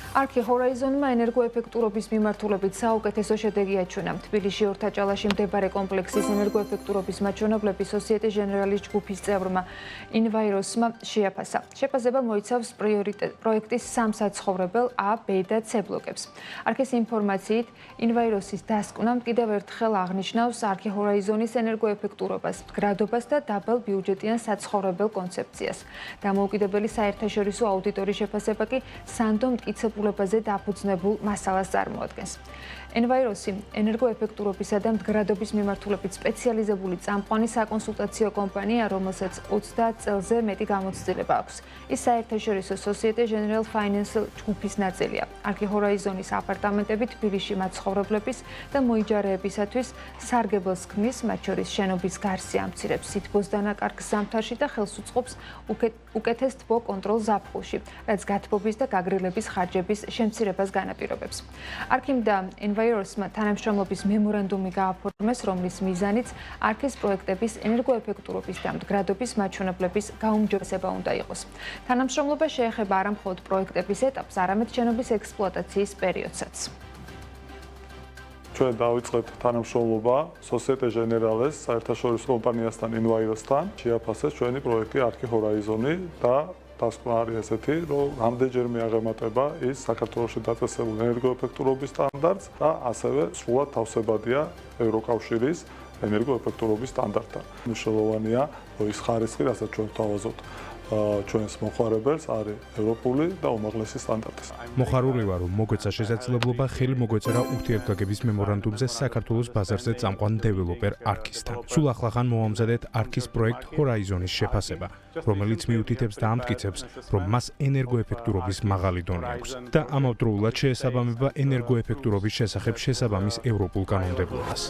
არქი ჰორაიზონმა ენერგოეფექტურობის მიმართულებით საუკეთესო შედეგი აჩვენა. თბილისში ორთაჭალაში მდებარე კომპლექსის ენერგოეფექტურობის მაჩვენებლები სოსიეტე ჟენერალის ჯგუფის წევრმა ინვაიროსმა შეაფასა. შეფასება მოიცავს პროექტის 3 საცხოვრებელ A, B და C ბლოკებს. არქის ინფორმაციით, ინვაიროსის დასკვნამ კიდევ ერთხელ აღნიშნავს არქი ჰორაიზონის ენერგოეფექტურობას, მდგრადობას და დაბალ ბიუჯეტიან საცხოვრებელ კონცეფციას. დამოუკიდებელი საერთაშორისო აუდიტორის შეფასება კი სანდო მტკიცებულებაზე დაფუძნებულ მასალას წარმოადგენს. ენვაიროსი ენერგოეფექტურობისა და მდგრადობის მიმართულებით სპეციალიზებული წამყვანი საკონსულტაციო კომპანია, რომელსაც 30 წელზე მეტი გამოცდილება აქვს. ის საერთაშორისო სოსიეტე ჟენერალ ფაინანსელ ჯგუფის ნაწილია. არქი ჰორაიზონის აპარტამენტები თბილისში მაცხოვრებლების და მოიჯარეებისათვის სარგებელს ქმნის, მათ შორის შენობის გარსი ამცირებს სითბოს დანაკარგს ზამთარში და ხელს უწყობს უკეთეს თბო კონტროლს ზაფხულში, რაც გათბობის და გაგრილების ხარჯების შემცირებას განაპირობებს. არქიმ და ენვაიროსმა თანამშრომლობის მემორანდუმი გააფორმეს, რომლის მიზანიც არქის პროექტების ენერგოეფექტურობის და მდგრადობის მაჩვენებლების გაუმჯობესება უნდა იყოს. თანამშრომლობა შეეხება არა მხოლოდ პროექტების ეტაპს, არამედ შენობის ექსპლუატაციის პერიოდსაც. ჩვენ დავიწყეთ თანამშრომლობა სოსიეტე ჟენერალეს საერთაშორისო კომპანიასთან ინვაიროსთან. შეაფასეს ჩვენი პროექტი არქი ჰორაიზონი და დასკვნა არის ესეთი, რომ რამდენჯერმე აღემატება ის საქართველოში დაწესებულ ენერგოეფექტურობის სტანდარტს და ასევე სრულად თავსებადია ევროკავშირის ენერგოეფექტურობის სტანდარტთან. მნიშვნელოვანია, რომ ის ხარისხი, რასაც ჩვენ ვთავაზობთ ჩვენს მოხარებელს, არის ევროპული და უმაღლესი სტანდარტის. მოხარული ვარ, რომ მოგვეცა შესაძლებლობა ხელი მოგვეწერა ურთიერთგაგების მემორანდუმზე საქართველოს ბაზარზე წამყვან დეველოპერ არქისთან. სულ ახლახან მოვამზადეთ არქის პროექტ ჰორაიზონის შეფასება, რომელიც მიუთითებს და ამტკიცებს, რომ მას ენერგოეფექტურობის მაღალი დონე აქვს და ამავდროულად შეესაბამება ენერგოეფექტურობის შესახებ შესაბამის ევროპულ კანონმდებლობას.